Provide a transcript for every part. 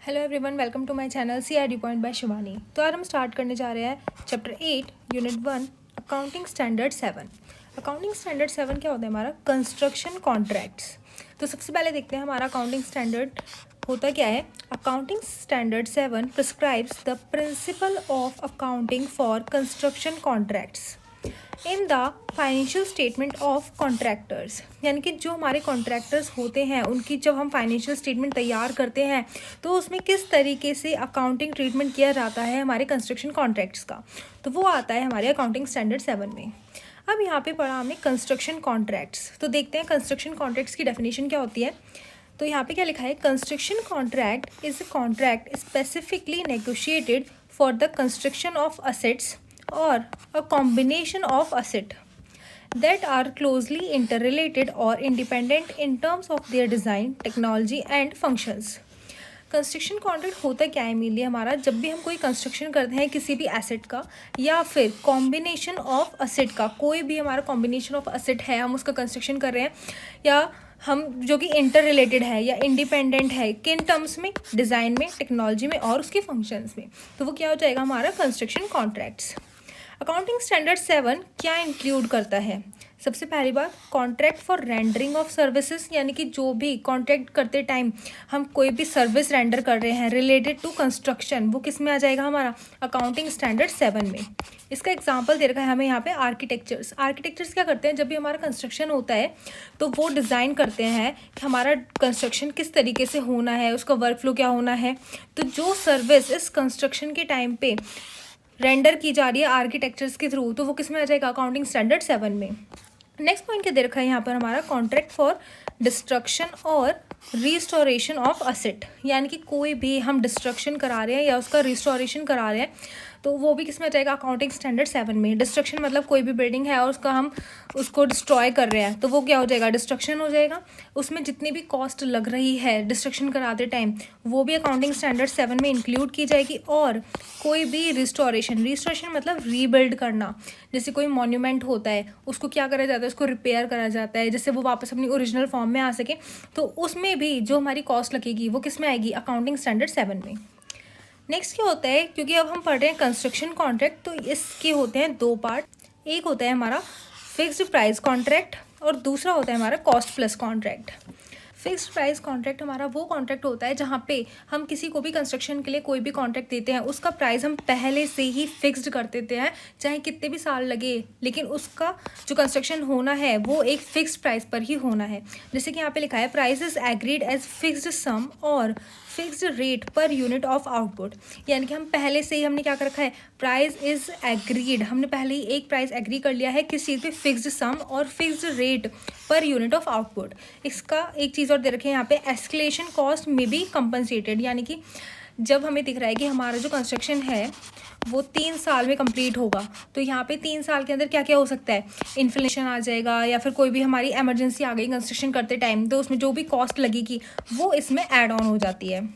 Hello everyone, welcome to my channel CRD point by Shivani. तो आज हम स्टार्ट करने जा रहे हैं chapter 8 unit 1 accounting standard 7। Accounting standard 7 क्या होता है हमारा? Construction contracts. तो सबसे पहले देखते हैं हमारा अकाउंटिंग स्टैंडर्ड होता क्या है। Accounting standard 7 prescribes the principle of accounting for construction contracts in the financial statement of contractors. यानी कि जो हमारे कॉन्ट्रैक्टर्स होते हैं उनकी जब हम फाइनेंशियल स्टेटमेंट तैयार करते हैं तो उसमें किस तरीके से अकाउंटिंग ट्रीटमेंट किया जाता है हमारे कंस्ट्रक्शन कॉन्ट्रैक्ट्स का, तो वो आता है हमारे अकाउंटिंग स्टैंडर्ड 7 में। अब यहाँ पे पढ़ा हमने कंस्ट्रक्शन कॉन्ट्रैक्ट्स, तो देखते हैं कंस्ट्रक्शन कॉन्ट्रैक्ट्स की डेफिनेशन क्या होती है। तो यहाँ पे क्या लिखा है? Construction contract is a contract specifically negotiated for the construction of assets or a combination of asset that are closely interrelated or independent in terms of their design, technology and functions। Construction contract होता क्या है mainly हमारा? जब भी हम कोई construction करते हैं किसी भी एसेट का या फिर कॉम्बिनेशन ऑफ असेट का, कोई भी हमारा कॉम्बिनेशन ऑफ असेट है, हम उसका कंस्ट्रक्शन कर रहे हैं या हम जो कि इंटर रिलेटेड है या इंडिपेंडेंट है, किन टर्म्स में? डिज़ाइन में, टेक्नोलॉजी में और उसके फंक्शंस में, तो वो क्या हो जाएगा हमारा कंस्ट्रक्शन कॉन्ट्रैक्ट्स। अकाउंटिंग स्टैंडर्ड 7 क्या इंक्लूड करता है? सबसे पहली बात, contract for rendering of services, यानी कि जो भी कॉन्ट्रैक्ट करते टाइम हम कोई भी सर्विस रेंडर कर रहे हैं रिलेटेड टू कंस्ट्रक्शन, वो किस में आ जाएगा हमारा? अकाउंटिंग स्टैंडर्ड 7 में। इसका एग्जांपल दे रखा है हमें यहाँ पे आर्किटेक्चर्स। आर्किटेक्चर्स क्या करते हैं? जब भी हमारा कंस्ट्रक्शन होता है तो वो डिज़ाइन करते हैं कि हमारा कंस्ट्रक्शन किस तरीके से होना है, उसका वर्क फ्लो क्या होना है। तो जो सर्विस इस कंस्ट्रक्शन के टाइम पे रेंडर की जा रही है आर्किटेक्चर्स के थ्रू, तो वो किस में आ जाएगा? अकाउंटिंग स्टैंडर्ड 7 में। नेक्स्ट पॉइंट क्या दे रखा है यहाँ पर हमारा? कॉन्ट्रैक्ट फॉर डिस्ट्रक्शन और रिस्टोरेशन ऑफ असेट, यानी कि कोई भी हम डिस्ट्रक्शन करा रहे हैं या उसका रिस्टोरेशन करा रहे हैं तो वो भी किस में आ जाएगा? अकाउंटिंग स्टैंडर्ड 7 में। डिस्ट्रक्शन मतलब कोई भी बिल्डिंग है और उसका हम उसको डिस्ट्रॉय कर रहे हैं तो वो क्या हो जाएगा? डिस्ट्रक्शन हो जाएगा। उसमें जितनी भी कॉस्ट लग रही है डिस्ट्रक्शन कराते टाइम वो भी अकाउंटिंग स्टैंडर्ड 7 में इंक्लूड की जाएगी। और कोई भी रिस्टोरेशन मतलब रीबिल्ड करना, जैसे कोई मॉन्यूमेंट होता है उसको क्या करा जाता है? उसको रिपेयर करा जाता है जिससे वो वापस अपनी ओरिजिनल फॉर्म में आ सके, तो उसमें भी जो हमारी कॉस्ट लगेगी वो किस में आएगी? अकाउंटिंग स्टैंडर्ड 7 में। नेक्स्ट क्या होता है, क्योंकि अब हम पढ़ रहे हैं कंस्ट्रक्शन कॉन्ट्रैक्ट, तो इसके होते हैं दो पार्ट। एक होता है हमारा फिक्स्ड प्राइस कॉन्ट्रैक्ट और दूसरा होता है हमारा cost plus contract. Fixed price contract हमारा वो कॉन्ट्रैक्ट होता है जहाँ पे हम किसी को भी कंस्ट्रक्शन के लिए कोई भी कॉन्ट्रैक्ट देते हैं, उसका प्राइस हम पहले से ही फिक्स्ड कर देते हैं, चाहे कितने भी साल लगे, लेकिन उसका जो कंस्ट्रक्शन होना है वो एक फिक्स्ड प्राइस पर ही होना है। जैसे कि यहाँ पे लिखा है price is agreed as fixed sum और fixed rate per unit of output, यानी कि हम पहले से ही हमने क्या कर रखा है? प्राइस इज एग्रीड, हमने पहले ही एक प्राइस एग्री कर लिया है किस चीज़ पे? फिक्स्ड सम और fixed rate per unit of output. इसका एक चीज़ और दे रखे हैं यहाँ पे, एस्केलेशन कॉस्ट में बी कंपनसेटेड, यानी कि जब हमें दिख रहा है कि हमारा जो कंस्ट्रक्शन है वो 3 साल में कंप्लीट होगा, तो यहाँ पे 3 साल के अंदर क्या क्या हो सकता है? इन्फ्लेशन आ जाएगा या फिर कोई भी हमारी इमरजेंसी आ गई कंस्ट्रक्शन करते टाइम, तो उसमें जो भी कॉस्ट लगेगी वो इसमें ऐड ऑन हो जाती है।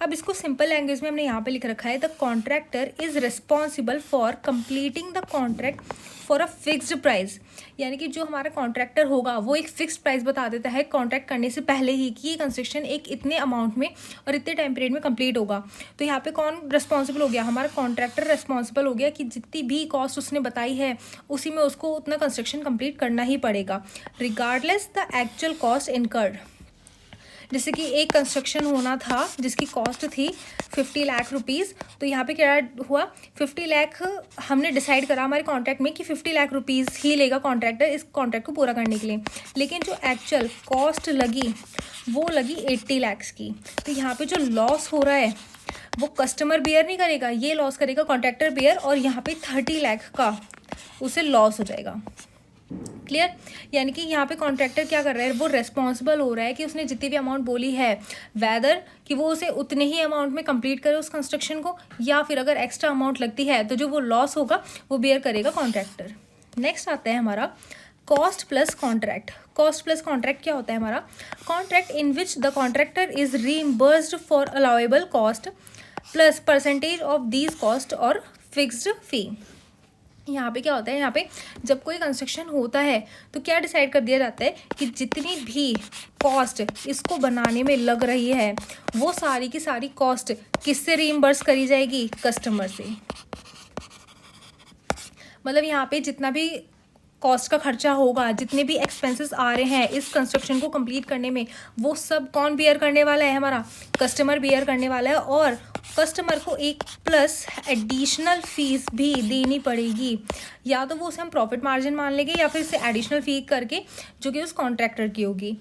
अब इसको सिंपल लैंग्वेज में हमने यहाँ पे लिख रखा है, the contractor is responsible for completing the contract for a fixed price, यानी कि जो हमारा कॉन्ट्रैक्टर होगा वो एक फिक्स्ड प्राइस बता देता है कॉन्ट्रैक्ट करने से पहले ही कि ये कंस्ट्रक्शन एक इतने अमाउंट में और इतने टाइम पीरियड में कंप्लीट होगा। तो यहाँ पे कौन रिस्पॉन्सिबल हो गया? हमारा कॉन्ट्रैक्टर रिस्पॉन्सिबल हो गया कि जितनी भी कॉस्ट उसने बताई है उसी में उसको उतना कंस्ट्रक्शन कंप्लीट करना ही पड़ेगा, regardless the actual cost incurred. जैसे कि एक कंस्ट्रक्शन होना था जिसकी कॉस्ट थी 50 लाख रुपीज़, तो यहाँ पे क्या हुआ? 50 लाख हमने डिसाइड करा हमारे कॉन्ट्रैक्ट में कि 50 लाख रुपीज़ ही लेगा कॉन्ट्रैक्टर इस कॉन्ट्रैक्ट को पूरा करने के लिए, लेकिन जो एक्चुअल कॉस्ट लगी वो लगी 80 लाख की। तो यहाँ पे जो लॉस हो रहा है वो कस्टमर बियर नहीं करेगा, ये लॉस करेगा कॉन्ट्रैक्टर बियर, और यहाँ पे 30 लाख का उसे लॉस हो जाएगा। क्लियर? यानी कि यहाँ पे कॉन्ट्रैक्टर क्या कर रहा है? वो रेस्पॉन्सिबल हो रहा है कि उसने जितनी भी अमाउंट बोली है वेदर कि वो उसे उतने ही अमाउंट में कंप्लीट करे उस कंस्ट्रक्शन को, या फिर अगर एक्स्ट्रा अमाउंट लगती है तो जो वो लॉस होगा वो बियर करेगा कॉन्ट्रैक्टर। नेक्स्ट आता है हमारा cost plus contract. Cost plus contract क्या होता है हमारा? Contract in which the contractor is reimbursed for allowable cost plus percentage of these cost और फिक्स्ड फी। यहाँ पे क्या होता है, यहाँ पे जब कोई कंस्ट्रक्शन होता है तो क्या डिसाइड कर दिया जाता है कि जितनी भी कॉस्ट इसको बनाने में लग रही है वो सारी की सारी कॉस्ट किससे रीइंबर्स करी जाएगी, कस्टमर से। मतलब यहाँ पे जितना भी कॉस्ट का खर्चा होगा, जितने भी एक्सपेंसेस आ रहे हैं इस कंस्ट्रक्शन को कंप्लीट करने में, वो सब कौन बियर करने वाला है, हमारा कस्टमर बियर करने वाला है। और कस्टमर को एक प्लस एडिशनल फीस भी देनी पड़ेगी, या तो वो उसे हम प्रॉफिट मार्जिन मान लेंगे या फिर इसे एडिशनल फी करके जो कि उस कॉन्ट्रैक्टर की होगी।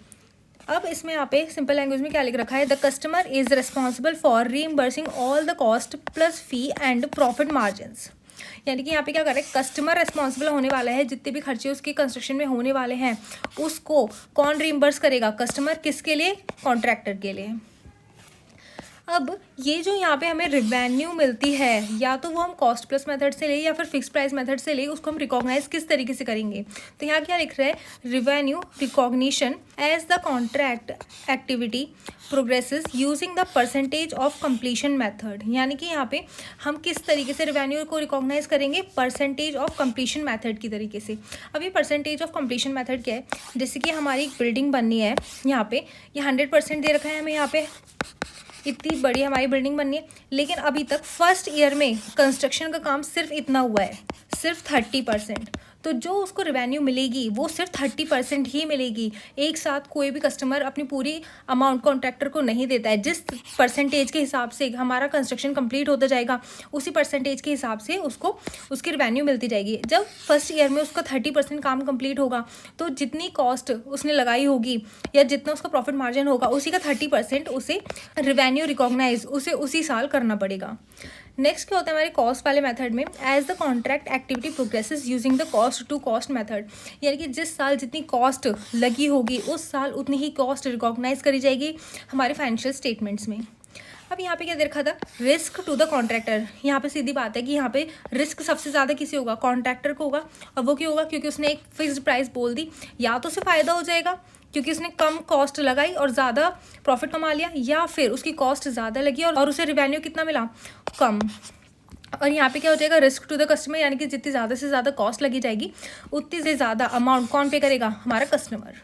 अब इसमें यहाँ पे सिंपल लैंग्वेज में क्या लिख रखा है, the customer is responsible for reimbursing all the cost plus fee and profit margins. यानी कि यहाँ पे क्या कर रहे हैं, कस्टमर रिस्पॉन्सिबल होने वाला है, जितने भी खर्चे उसके कंस्ट्रक्शन में होने वाले हैं उसको कौन रीइंबर्स करेगा, कस्टमर। किसके लिए, कॉन्ट्रैक्टर के लिए। अब ये जो यहाँ पे हमें रिवेन्यू मिलती है, या तो वो हम कॉस्ट प्लस मेथड से ले या फिर फिक्स प्राइस मेथड से ले, उसको हम रिकॉग्नाइज किस तरीके से करेंगे। तो यहाँ क्या लिख रहे हैं, revenue recognition as the contract activity progresses using the percentage of completion method. यानी कि यहाँ पे हम किस तरीके से रिवेन्यू को रिकॉग्नाइज करेंगे, परसेंटेज ऑफ कंप्लीशन मेथड की तरीके से। अब ये परसेंटेज ऑफ कंप्लीशन मेथड क्या है, जैसे कि हमारी एक बिल्डिंग बननी है, यहाँ पे ये 100% दे रखा है हमें, यहाँ पे इतनी बड़ी हमारी बिल्डिंग बननी है, लेकिन अभी तक फर्स्ट ईयर में कंस्ट्रक्शन का काम सिर्फ इतना हुआ है, सिर्फ 30%। तो जो उसको रेवेन्यू मिलेगी वो सिर्फ 30% ही मिलेगी। एक साथ कोई भी कस्टमर अपनी पूरी अमाउंट कॉन्ट्रैक्टर को नहीं देता है। जिस परसेंटेज के हिसाब से हमारा कंस्ट्रक्शन कंप्लीट होता जाएगा उसी परसेंटेज के हिसाब से उसको उसकी रेवेन्यू मिलती जाएगी। जब फर्स्ट ईयर में उसका 30% काम कंप्लीट होगा तो जितनी कॉस्ट उसने लगाई होगी या जितना उसका प्रॉफिट मार्जिन होगा उसी का 30% उसे रेवेन्यू रिकॉग्नाइज उसे उसी साल करना पड़ेगा। नेक्स्ट क्या होता है हमारे कॉस्ट वाले मेथड में, as the contract activity progresses using the cost to cost method. यानी कि जिस साल जितनी कॉस्ट लगी होगी उस साल उतनी ही कॉस्ट रिकॉग्नाइज करी जाएगी हमारे फाइनेंशियल स्टेटमेंट्स में। अब यहाँ पे क्या दे रखा था, रिस्क टू द कॉन्ट्रैक्टर। यहाँ पे सीधी बात है कि यहाँ पे रिस्क सबसे ज़्यादा किसी होगा, कॉन्ट्रैक्टर को होगा। और वो क्यों होगा, क्योंकि उसने एक फिक्स्ड प्राइस बोल दी। या तो उसे फ़ायदा हो जाएगा क्योंकि उसने कम कॉस्ट लगाई और ज़्यादा प्रॉफिट कमा लिया, या फिर उसकी कॉस्ट ज़्यादा लगी और उसे रिवेन्यू कितना मिला, कम। और यहाँ पे क्या हो जाएगा, रिस्क टू द कस्टमर, यानी कि जितनी ज़्यादा से ज़्यादा कॉस्ट लगी जाएगी उतनी से ज़्यादा अमाउंट कौन पे करेगा, हमारा कस्टमर।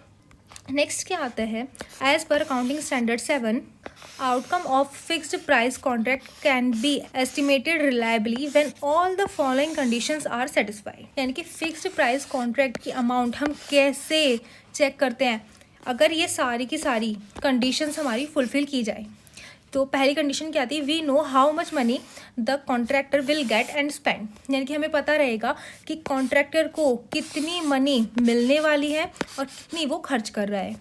नेक्स्ट क्या आता है, as per accounting standard 7 outcome of fixed price contract can be estimated reliably when all the following conditions are satisfied. यानी कि फिक्स्ड प्राइस कॉन्ट्रैक्ट की अमाउंट हम कैसे चेक करते हैं, अगर ये सारी की सारी कंडीशंस हमारी फुलफिल की जाए। तो पहली कंडीशन क्या आती है, we know how much money the contractor will get and spend. यानी कि हमें पता रहेगा कि कॉन्ट्रैक्टर को कितनी मनी मिलने वाली है और कितनी वो खर्च कर रहा है।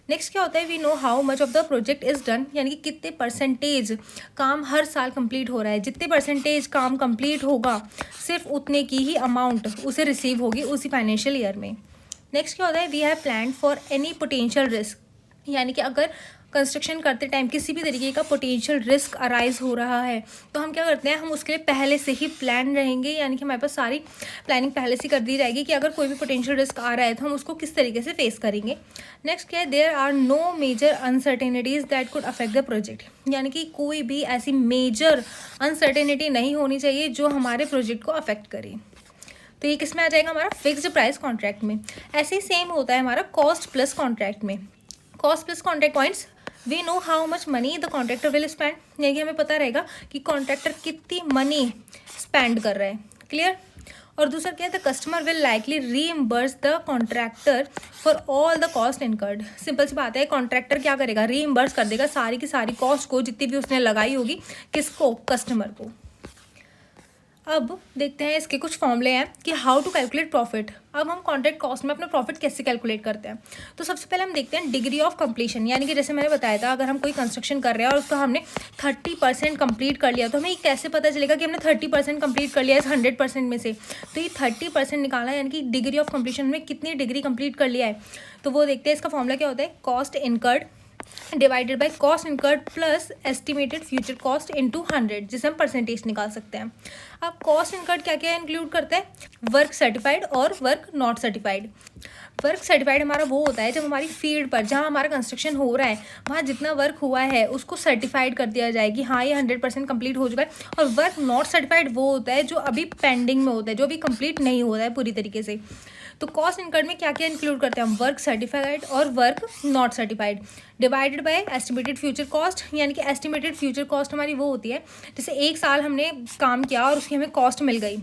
नेक्स्ट क्या होता है, we know how much of the project is done. यानी कि कितने परसेंटेज काम हर साल कंप्लीट हो रहा है। जितने परसेंटेज काम कंप्लीट होगा सिर्फ उतने की ही अमाउंट उसे रिसीव होगी उसी फाइनेंशियल ईयर में। नेक्स्ट क्या होता है, we have plan for any potential risk. यानी कि अगर कंस्ट्रक्शन करते टाइम किसी भी तरीके का पोटेंशियल रिस्क अराइज हो रहा है तो हम क्या करते हैं, हम उसके लिए पहले से ही प्लान रहेंगे। यानी कि हमारे पास सारी प्लानिंग पहले से कर दी जाएगी कि अगर कोई भी पोटेंशियल रिस्क आ रहा है तो हम उसको किस तरीके से फेस करेंगे। नेक्स्ट क्या है, there are no major uncertainties that could affect the project. यानी कि कोई भी ऐसी मेजर अनसर्टेनिटी नहीं होनी चाहिए जो हमारे प्रोजेक्ट को अफेक्ट करे। तो ये किस में आ जाएगा, हमारा फिक्स्ड प्राइस कॉन्ट्रैक्ट में। ऐसे ही सेम होता है हमारा कॉस्ट प्लस कॉन्ट्रैक्ट में। Cost plus contract points, we know how much money the contractor will spend. यानी कि हमें पता रहेगा कि कॉन्ट्रैक्टर कितनी मनी स्पेंड कर रहा है, क्लियर। और दूसरा क्या है, the customer will likely reimburse the contractor for all the cost incurred. Simple सी बात है, कॉन्ट्रैक्टर क्या करेगा, रीइम्बर्स कर देगा सारी की सारी कॉस्ट को जितनी भी उसने लगाई होगी, किसको, कस्टमर को। अब देखते हैं इसके कुछ फॉर्मूले हैं कि हाउ टू कैलकुलेट प्रॉफिट। अब हम कॉन्ट्रैक्ट कॉस्ट में अपना प्रॉफिट कैसे कैलकुलेट करते हैं। तो सबसे पहले हम देखते हैं डिग्री ऑफ कंप्लीशन। यानी कि जैसे मैंने बताया था, अगर हम कोई कंस्ट्रक्शन कर रहे हैं और उसका हमने 30% कंप्लीट कर लिया तो हमें ये कैसे पता चलेगा कि हमने 30% कंप्लीट कर लिया इस 100% में से। तो ये 30% निकाला, यानी कि डिग्री ऑफ कंप्लीशन में कितनी डिग्री कंप्लीट कर लिया है। तो वो देखते हैं, इसका फॉर्मूला क्या होता है, cost incurred divided by cost incurred plus estimated future cost into 100, जिसे हम परसेंटेज निकाल सकते हैं। अब कॉस्ट इनकर्ड क्या क्या इंक्लूड करते हैं, वर्क सर्टिफाइड और work not certified. Work certified हमारा वो होता है जब हमारी फील्ड पर जहाँ हमारा कंस्ट्रक्शन हो रहा है वहाँ जितना वर्क हुआ है उसको सर्टिफाइड कर दिया जाए कि हाँ ये 100% कंप्लीट हो चुका है। और वर्क नॉट सर्टिफाइड वो होता है जो अभी पेंडिंग में होता है, जो अभी कंप्लीट नहीं हो रहा है पूरी तरीके से। तो कॉस्ट इनकर्ड में क्या क्या इंक्लूड करते हैं हम, वर्क सर्टिफाइड और work not certified, divided by estimated future cost. यानी कि एस्टिमेटेड फ्यूचर कॉस्ट हमारी वो होती है जैसे एक साल हमने काम किया और उसकी हमें कॉस्ट मिल गई,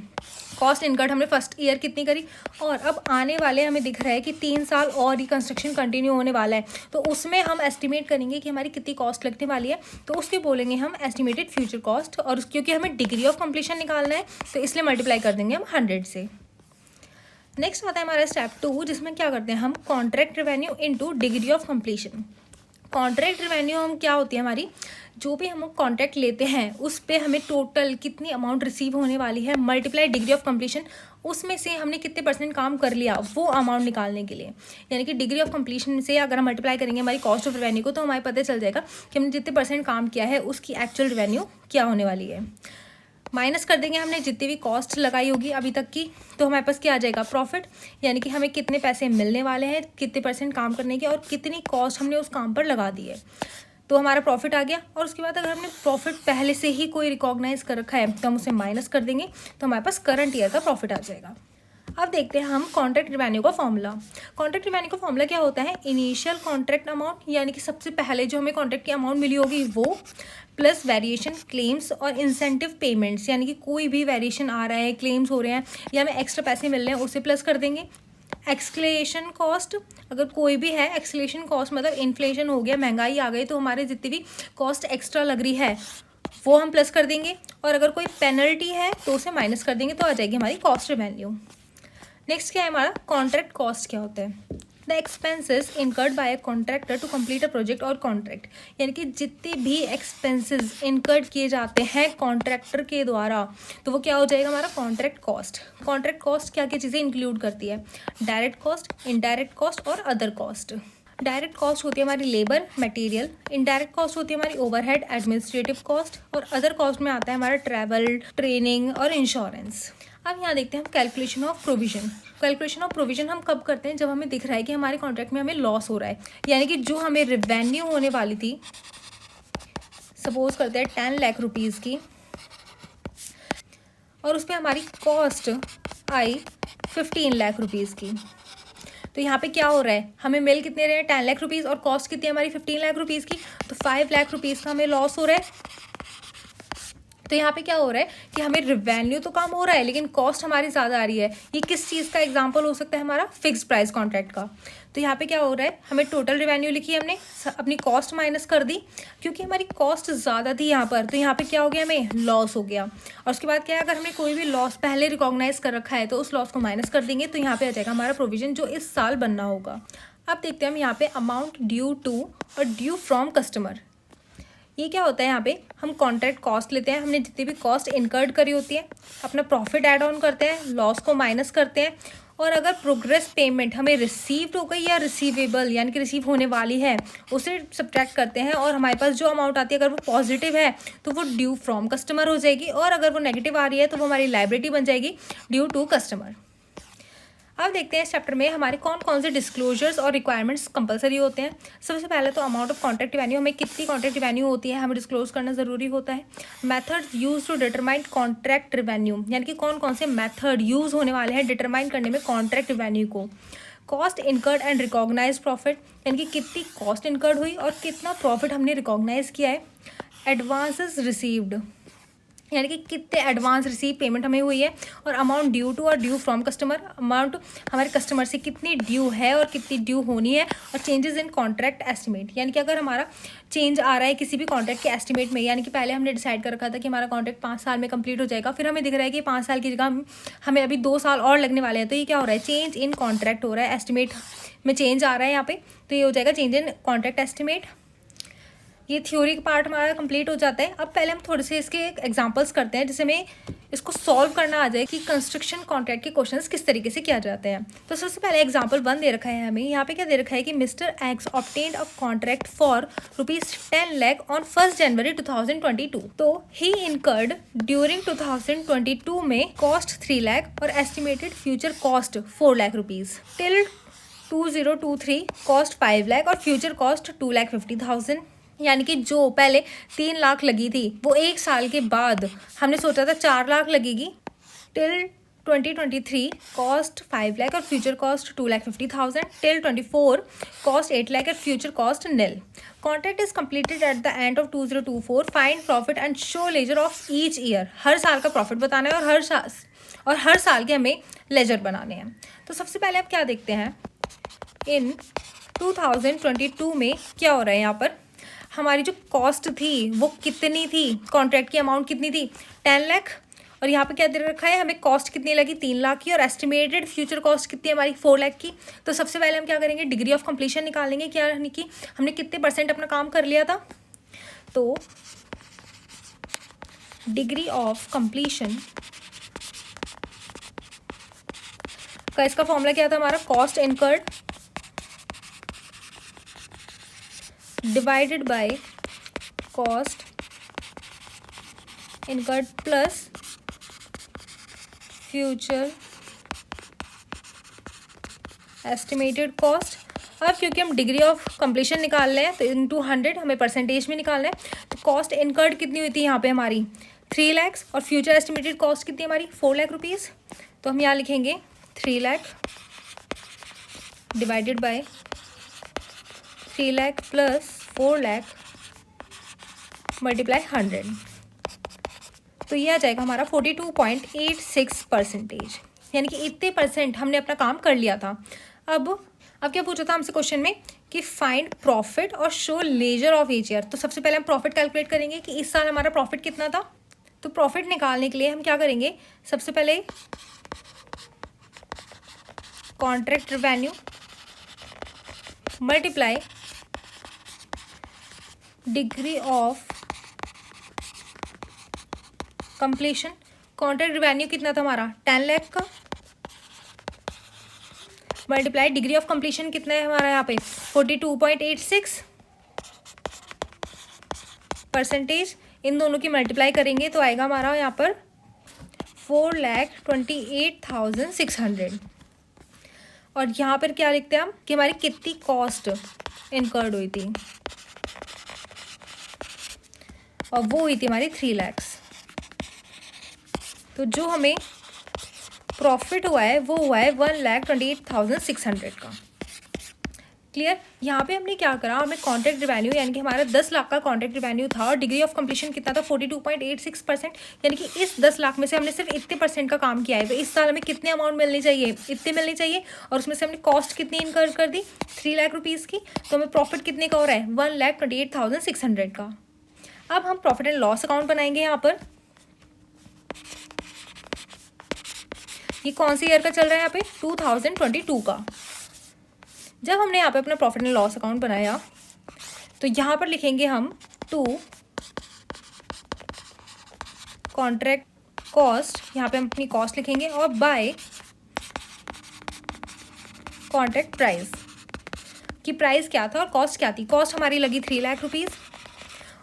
कॉस्ट इनकर्ड हमने फर्स्ट ईयर कितनी करी, और अब आने वाले हमें दिख रहा है कि 3 साल और ही कंस्ट्रक्शन कंटिन्यू होने वाला है, तो उसमें हम एस्टिमेट करेंगे कि हमारी कितनी कॉस्ट लगने वाली है, तो उसके बोलेंगे हम एस्टिमेटेड फ्यूचर कॉस्ट। और क्योंकि हमें डिग्री ऑफ कंप्लीशन निकालना है तो इसलिए मल्टीप्लाई कर देंगे हम 100 से। नेक्स्ट आता है हमारा स्टेप 2, जिसमें क्या करते हैं हम contract revenue into degree of completion. Contract revenue हम क्या होती है हमारी, जो भी हम कॉन्ट्रैक्ट लेते हैं उस पे हमें टोटल कितनी अमाउंट रिसीव होने वाली है मल्टीप्लाई डिग्री ऑफ कंप्लीशन, उसमें से हमने कितने परसेंट काम कर लिया वो अमाउंट निकालने के लिए। यानी कि डिग्री ऑफ कंप्लीशन से अगर हम मल्टीप्लाई करेंगे हमारी कॉस्ट ऑफ रेवेन्यू को तो हमें पता चल जाएगा कि हमने जितने परसेंट काम किया है उसकी एक्चुअल रेवेन्यू क्या होने वाली है। माइनस कर देंगे हमने जितनी भी कॉस्ट लगाई होगी अभी तक की, तो हमारे पास क्या आ जाएगा, प्रॉफिट। यानी कि हमें कितने पैसे मिलने वाले हैं कितने परसेंट काम करने के और कितनी कॉस्ट हमने उस काम पर लगा दी है, तो हमारा प्रॉफिट आ गया। और उसके बाद अगर हमने प्रॉफिट पहले से ही कोई रिकॉग्नाइज कर रखा है तो हम उसे माइनस कर देंगे, तो हमारे पास करंट ईयर का प्रॉफिट आ जाएगा। अब देखते हैं हम कॉन्ट्रैक्ट रिवेन्यू का फॉर्मूला। कॉन्ट्रैक्ट रिवेन्यू का फॉर्मूला क्या होता है, इनिशियल कॉन्ट्रैक्ट अमाउंट, यानी कि सबसे पहले जो हमें कॉन्ट्रैक्ट की अमाउंट मिली होगी वो, प्लस वेरिएशन क्लेम्स और इंसेंटिव पेमेंट्स, यानी कि कोई भी वेरिएशन आ रहा है, क्लेम्स हो रहे हैं या हमें एक्स्ट्रा पैसे मिल रहे हैं उसे प्लस कर देंगे। एक्सक्लेशन कॉस्ट अगर कोई भी है, एक्सक्लेशन कॉस्ट मतलब इन्फ्लेशन हो गया, महंगाई आ गई, तो हमारे जितनी भी कॉस्ट एक्स्ट्रा लग रही है वो हम प्लस कर देंगे। और अगर कोई पेनल्टी है तो उसे माइनस कर देंगे, तो आ जाएगी हमारी कॉस्ट रेवेन्यू। नेक्स्ट क्या है हमारा, कॉन्ट्रैक्ट कॉस्ट क्या होता है, the expenses incurred by a contractor to complete a project और कॉन्ट्रैक्ट। यानी कि जितने भी एक्सपेंसेस इनकर्ड किए जाते हैं कॉन्ट्रैक्टर के द्वारा, तो वो क्या हो जाएगा हमारा कॉन्ट्रैक्ट कॉस्ट। कॉन्ट्रैक्ट कॉस्ट क्या क्या चीज़ें इंक्लूड करती है, डायरेक्ट कॉस्ट, इनडायरेक्ट कॉस्ट और अदर कॉस्ट। डायरेक्ट कॉस्ट होती है हमारी लेबर मटेरियल, इनडायरेक्ट कॉस्ट होती है हमारी ओवरहेड एडमिनिस्ट्रेटिव कॉस्ट, और अदर कॉस्ट में आता है हमारा ट्रैवल, ट्रेनिंग और इंश्योरेंस। अब यहाँ देखते हैं हम calculation of provision. Calculation of provision हम कब करते हैं, जब हमें दिख रहा है कि हमारे कॉन्ट्रैक्ट में हमें लॉस हो रहा है, यानी कि जो हमें रेवेन्यू होने वाली थी, सपोज करते हैं 10 लाख रुपीज़ की, और उस पर हमारी कॉस्ट आई 15 लाख रुपीज़ की। तो यहाँ पे क्या हो रहा है, हमें मिल कितने रहे हैं 10 लाख रुपीज़ और कॉस्ट कितनी है हमारी 15 लाख रुपीज़ की, तो 5 लाख रुपीज़ का हमें लॉस हो रहा है। तो यहाँ पे क्या हो रहा है कि हमें रेवेन्यू तो कम हो रहा है लेकिन कॉस्ट हमारी ज़्यादा आ रही है। ये किस चीज़ का एग्जांपल हो सकता है, हमारा फिक्स्ड प्राइस कॉन्ट्रैक्ट का। तो यहाँ पे क्या हो रहा है, हमें टोटल रेवेन्यू लिखी है हमने, अपनी कॉस्ट माइनस कर दी, क्योंकि हमारी कॉस्ट ज़्यादा थी यहाँ पर, तो यहाँ पे क्या हो गया, हमें लॉस हो गया। और उसके बाद क्या है, अगर हमने कोई भी लॉस पहले रिकॉग्नाइज कर रखा है तो उस लॉस को माइनस कर देंगे, तो यहाँ पे आ जाएगा हमारा प्रोविजन जो इस साल बनना होगा। अब देखते हैं हम यहाँ पे अमाउंट ड्यू टू और ड्यू फ्रॉम कस्टमर। ये क्या होता है, यहाँ पे हम कॉन्ट्रैक्ट कॉस्ट लेते हैं, हमने जितनी भी कॉस्ट इनकर्ड करी होती है, अपना प्रॉफिट ऐड ऑन करते हैं, लॉस को माइनस करते हैं, और अगर प्रोग्रेस पेमेंट हमें रिसीव्ड हो गई या रिसीवेबल यानी कि रिसीव होने वाली है उसे सब्ट्रैक्ट करते हैं, और हमारे पास जो अमाउंट आती है अगर वो पॉजिटिव है तो वो ड्यू फ्रॉम कस्टमर हो जाएगी, और अगर वो नेगेटिव आ रही है तो वो हमारी लायबिलिटी बन जाएगी ड्यू टू कस्टमर। अब देखते हैं इस चैप्टर में हमारे कौन कौन से डिस्क्लोजर्स और रिक्वायरमेंट्स कंपलसरी होते हैं। सबसे पहले तो अमाउंट ऑफ कॉन्ट्रैक्ट रेवेन्यू, हमें कितनी कॉन्ट्रैक्ट रेवेन्यू होती है हमें डिस्क्लोज करना ज़रूरी होता है। Method use to determine contract revenue, यानी कि कौन कौन से मेथड यूज़ होने वाले हैं डिटरमाइन करने में कॉन्ट्रैक्ट रेवेन्यू को। Cost incurred and recognize profit, यानी कि कितनी कॉस्ट इनकर्ड हुई और कितना प्रॉफिट हमने रिकॉग्नाइज किया है। एडवांसेस रिसीव्ड, यानी कि कितने एडवांस रिसीव पेमेंट हमें हुई है, और अमाउंट ड्यू टू और ड्यू फ्रॉम कस्टमर, अमाउंट हमारे कस्टमर से कितनी ड्यू है और कितनी ड्यू होनी है। और चेंजेस इन कॉन्ट्रैक्ट एस्टिमेट, यानी कि अगर हमारा चेंज आ रहा है किसी भी कॉन्ट्रैक्ट के एस्टिमेट में, यानी कि पहले हमने डिसाइड कर रखा था कि हमारा कॉन्ट्रैक्ट 5 साल में कंप्लीट हो जाएगा, फिर हमें दिख रहा है कि 5 साल की जगह हमें अभी 2 साल और लगने वाले हैं, तो ये क्या हो रहा है, चेंज इन कॉन्ट्रैक्ट हो रहा है, एस्टिमेट में चेंज आ रहा है यहाँ पे, तो ये हो जाएगा चेंज इन कॉन्ट्रैक्ट एस्टिमेट। ये थ्योरी का पार्ट हमारा कंप्लीट हो जाता है। अब पहले हम थोड़े से इसके एग्जांपल्स करते हैं जिससे हमें इसको सॉल्व करना आ जाए कि कंस्ट्रक्शन कॉन्ट्रैक्ट के क्वेश्चंस किस तरीके से किया जाते हैं। तो सबसे पहले एग्जांपल 1 दे रखा है हमें। यहाँ पे क्या दे रखा है कि mister x obtained a contract for ₹10 lakh on 1 जनवरी 2022। तो ही इनकर्ड ड्यूरिंग 2022 में कॉस्ट 3 लाख और estimated future cost 4 lakh rupees till 2023 cost 5 lakh और फ्यूचर कॉस्ट 2,50,000। यानी कि जो पहले 3 लाख लगी थी वो 1 साल के बाद हमने सोचा था 4 लाख लगेगी। टिल 2023 कॉस्ट 5 लाख और future cost 2,50,000। Till 24 cost 8 lakh और future cost nil। Contract is completed at the end of 2024। Find profit and show ledger of each year. हर साल का प्रॉफिट बताना है और हर साल के हमें लेजर बनाने हैं। तो सबसे पहले आप क्या देखते हैं, इन 2022 में क्या हो रहा है। यहाँ पर हमारी जो कॉस्ट थी वो कितनी थी, कॉन्ट्रैक्ट की अमाउंट कितनी थी 10 लाख, और यहाँ पे क्या दे रखा है हमें कॉस्ट कितनी लगी 3 लाख की, और एस्टिमेटेड फ्यूचर कॉस्ट कितनी है हमारी 4 लाख की। तो सबसे पहले हम क्या करेंगे, डिग्री ऑफ कंप्लीशन निकालेंगे, क्या यानी कि हमने कितने % अपना काम कर लिया था। तो डिग्री ऑफ कंप्लीशन का इसका फॉर्मूला क्या था हमारा, cost incurred divided by cost incurred plus future estimated cost. अब क्योंकि हम डिग्री ऑफ कंप्लीशन निकाल रहे हैं तो इनटू 100 हमें परसेंटेज में निकालना है। तो कॉस्ट इनकर्ड कितनी हुई थी यहाँ पे हमारी 3 लाख और फ्यूचर एस्टिमेटेड कॉस्ट कितनी हमारी 4 लाख रुपीज़। तो हम यहाँ लिखेंगे 3 lakh divided by 3 lakh plus 4 lakh multiply 100। तो ये आ जाएगा हमारा 42.86%, यानी कि इतने % हमने अपना काम कर लिया था। अब क्या पूछा था हमसे क्वेश्चन में कि फाइंड प्रॉफिट और show ledger of each year. तो सबसे पहले हम प्रॉफिट कैलकुलेट करेंगे कि इस साल हमारा प्रॉफिट कितना था। तो प्रॉफिट निकालने के लिए हम क्या करेंगे, सबसे पहले contract revenue multiply degree of completion. Contract revenue कितना था हमारा 10 लाख का, मल्टीप्लाई डिग्री ऑफ कंप्लीशन कितना है हमारा यहाँ पे 42.86%। इन दोनों की मल्टीप्लाई करेंगे तो आएगा हमारा यहाँ पर 4,28,600। और यहाँ पर क्या लिखते हैं हम कि हमारी कितनी कॉस्ट इनकर्ड हुई थी, और वो हुई थी हमारी 3 लाख। तो जो हमें प्रॉफिट हुआ है वो हुआ है 1,28,600 का। क्लियर। यहाँ पे हमने क्या करा, हमें कॉन्ट्रैक्ट रेवेन्यू यानी कि हमारा 10 लाख का कॉन्ट्रैक्ट रेवेन्यू था और डिग्री ऑफ कंप्लीशन कितना था 42.86%, यानी कि इस 10 लाख में से हमने सिर्फ इतने % का काम किया है। तो इस साल हमें कितने अमाउंट मिलनी चाहिए, इतने मिलनी चाहिए, और उसमें से हमने कॉस्ट कितनी इनकर कर दी 3 लाख रुपीज़ की। तो हमें प्रॉफिट कितने का हो रहा है 1,28,600 का। अब हम प्रॉफिट एंड लॉस अकाउंट बनाएंगे। यहाँ पर ये कौन सी ईयर का चल रहा है यहाँ पे 2022 का। जब हमने यहाँ पे अपना प्रॉफिट एंड लॉस अकाउंट बनाया तो यहाँ पर लिखेंगे हम टू कॉन्ट्रैक्ट कॉस्ट, यहाँ पे हम अपनी कॉस्ट लिखेंगे, और बाय कॉन्ट्रैक्ट प्राइस कि प्राइस क्या था और कॉस्ट क्या थी। कॉस्ट हमारी लगी 3 लाख रुपीज़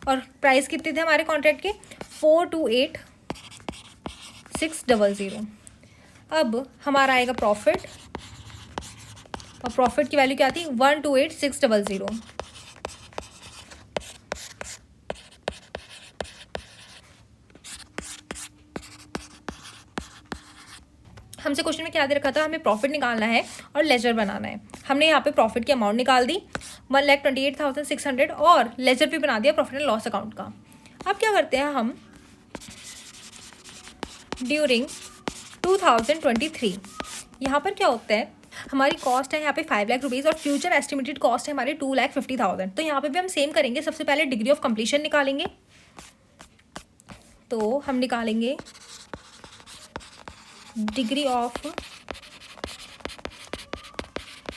और प्राइस कितने थे हमारे कॉन्ट्रैक्ट के 428,600। अब हमारा आएगा प्रॉफिट, और प्रॉफिट की वैल्यू क्या थी 128,600। हमसे क्वेश्चन में क्या दे रखा था, हमें प्रॉफिट निकालना है और लेजर बनाना है। हमने यहाँ पे प्रॉफिट की अमाउंट निकाल दी 1,28,600 और लेजर भी बना दिया प्रॉफिट एंड लॉस अकाउंट का। अब क्या करते हैं हम, ड्यूरिंग 2023 यहाँ पर क्या होता है, हमारी कॉस्ट है यहाँ पे 5 लाख रुपीज़ और फ्यूचर एस्टिमेटेड कॉस्ट है हमारे 2,50,000। तो यहाँ पे भी हम सेम करेंगे, सबसे पहले डिग्री ऑफ कंप्लीशन निकालेंगे। तो हम निकालेंगे डिग्री ऑफ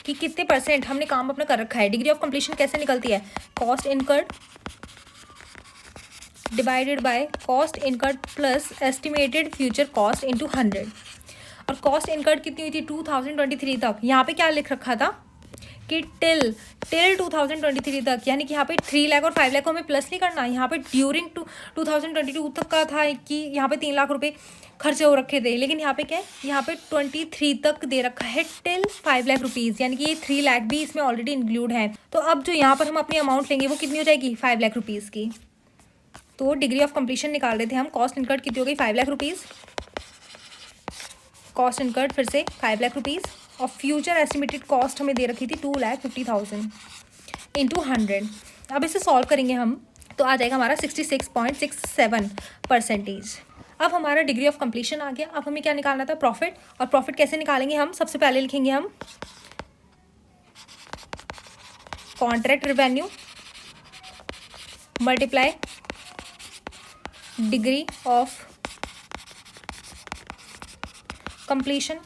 कि कितने % हमने काम अपना कर रखा है। डिग्री ऑफ कंप्लीशन कैसे निकलती है, cost incurred divided by cost incurred plus estimated future cost into 100। और कॉस्ट इनकर्ड कितनी हुई थी 2023 तक, यहाँ पे क्या लिख रखा था कि टिल 2023 तक, यानी कि यहाँ पे 3 लाख और 5 लाख को हमें प्लस नहीं करना। यहाँ पे ड्यूरिंग 2022 तक का था कि यहाँ पे 3 लाख रुपए खर्चे हो रखे थे, लेकिन यहाँ पे क्या है, यहाँ पे 23 तक दे रखा है टिल 5 लाख रुपीज़, यानी कि ये 3 लाख भी इसमें ऑलरेडी इंक्लूड है। तो अब जो यहाँ पर हम अपनी अमाउंट लेंगे वो कितनी हो जाएगी 5 लाख रुपीज़ की। तो डिग्री ऑफ कंप्लीशन निकाल रहे थे हम, कॉस्ट इनकर्ड कितनी हो गई 5 लाख रुपीज़, कॉस्ट इनकर्ड फिर से 5 लाख रुपीज़, और फ्यूचर एस्टिमेटेड कॉस्ट हमें दे रखी थी 2,50,000 इंटू 100। अब इसे सॉल्व करेंगे हम तो आ जाएगा हमारा 66.67%। अब हमारा डिग्री ऑफ कंप्लीशन आ गया। अब हमें क्या निकालना था प्रॉफिट, और प्रॉफिट कैसे निकालेंगे हम, सबसे पहले लिखेंगे हम contract revenue multiply degree of completion.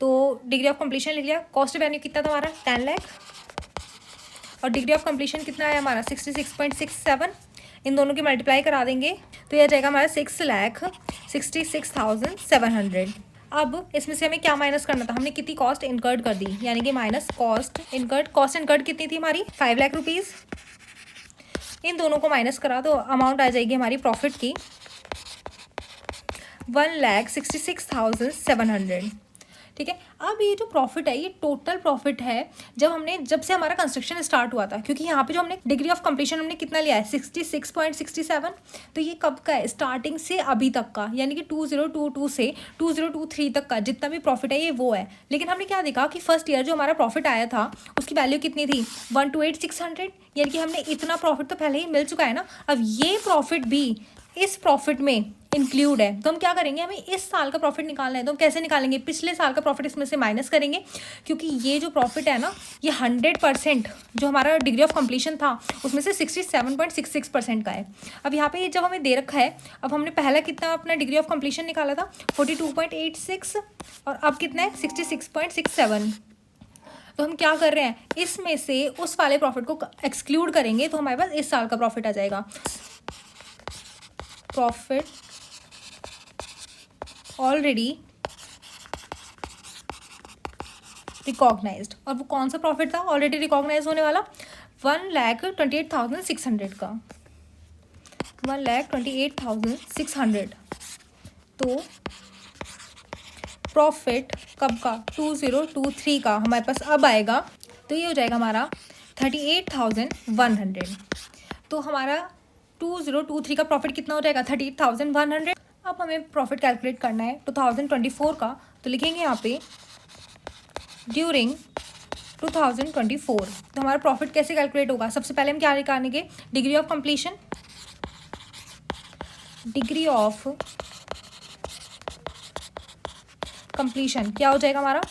तो डिग्री ऑफ कंप्लीशन लिख लिया, कॉस्ट रेवेन्यू कितना था हमारा 10 लाख, और डिग्री ऑफ कंप्लीशन कितना है हमारा 66.67। इन दोनों की मल्टीप्लाई करा देंगे तो यह जाएगा हमारा 6,66,700। अब इसमें से हमें क्या माइनस करना था, हमने कितनी कॉस्ट इनकर्ड कर दी, यानी कि minus cost incurred. Cost incurred कितनी थी हमारी 5 लाख रुपीज़। इन दोनों को माइनस करा तो अमाउंट आ जाएगी हमारी प्रॉफिट की 1,66,700। ठीक है। अब ये जो प्रॉफिट है ये टोटल प्रॉफिट है जब से हमारा कंस्ट्रक्शन स्टार्ट हुआ था, क्योंकि यहाँ पे जो हमने डिग्री ऑफ कंप्लीशन हमने कितना लिया है 66.67। तो ये कब का है, स्टार्टिंग से अभी तक का, यानी कि 2022 से 2023 तक का जितना भी प्रॉफिट है ये वो है। लेकिन हमने क्या देखा कि फर्स्ट ईयर जो हमारा प्रॉफिट आया था उसकी वैल्यू कितनी थी 128,600, यानी कि हमने इतना प्रॉफिट तो पहले ही मिल चुका है ना। अब ये प्रॉफिट भी इस प्रॉफिट में इंक्लूड है, तो हम क्या करेंगे, हमें इस साल का प्रॉफिट निकालना है। तो हम कैसे निकालेंगे, पिछले साल का प्रॉफिट इसमें से माइनस करेंगे, क्योंकि ये जो प्रॉफिट है ना ये 100% जो हमारा डिग्री ऑफ कंप्लीशन था उसमें से 67.66% का है। अब यहाँ पे जब हमें दे रखा है, अब हमने पहला कितना अपना डिग्री ऑफ कंप्लीशन निकाला था 42.86, और अब कितना है 66.67। तो हम क्या कर रहे हैं, इसमें से उस वाले प्रॉफिट को एक्सक्लूड करेंगे तो हमारे पास इस साल का प्रॉफिट आ जाएगा, प्रॉफिट ऑलरेडी रिकॉग्नाइज्ड। और वो कौन सा प्रॉफिट था ऑलरेडी रिकॉग्नाइज होने वाला, 1,28,600 का, 1,28,600। तो प्रॉफिट कब का 2023 का हमारे पास अब आएगा, तो ये हो जाएगा हमारा 38,100। तो हमारा 2023 का प्रॉफिट कितना हो जाएगा 38,100। अब हमें प्रॉफिट कैलकुलेट करना है 2024 का, तो लिखेंगे यहाँ पे ड्यूरिंग 2024। तो हमारा प्रॉफिट कैसे कैलकुलेट होगा, सबसे पहले हम क्या निकालेंगे, degree of completion, degree of completion क्या हो जाएगा हमारा,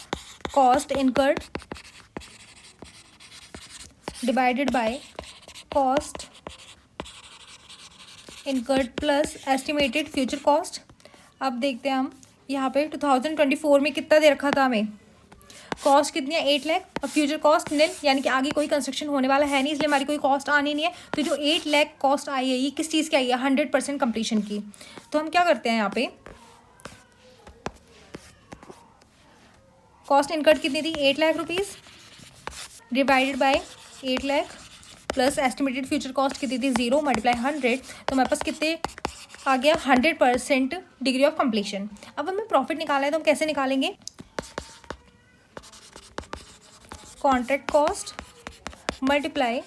cost incurred divided by cost incurred plus estimated future cost. अब देखते हैं हम यहाँ पे 2024 में कितना दे रखा था हमें, कॉस्ट कितनी है 8 लाख, और फ्यूचर कॉस्ट निल, यानी कि आगे कोई कंस्ट्रक्शन होने वाला है नहीं, इसलिए हमारी कोई कॉस्ट आनी नहीं है। तो जो 8 लाख कॉस्ट आई है ये किस चीज़ की आई है 100% कंप्लीशन की। तो हम क्या करते हैं यहाँ पे, कॉस्ट इनकर्ड कितनी थी 8 lakh rupees divided by 8 lakh plus estimated future cost कितनी थी 0 मल्टीप्लाई 100। तो हमारे पास कितने आ गया 100% डिग्री ऑफ कंप्लीशन। अब हमें प्रॉफिट निकालना है तो हम कैसे निकालेंगे, contract cost multiply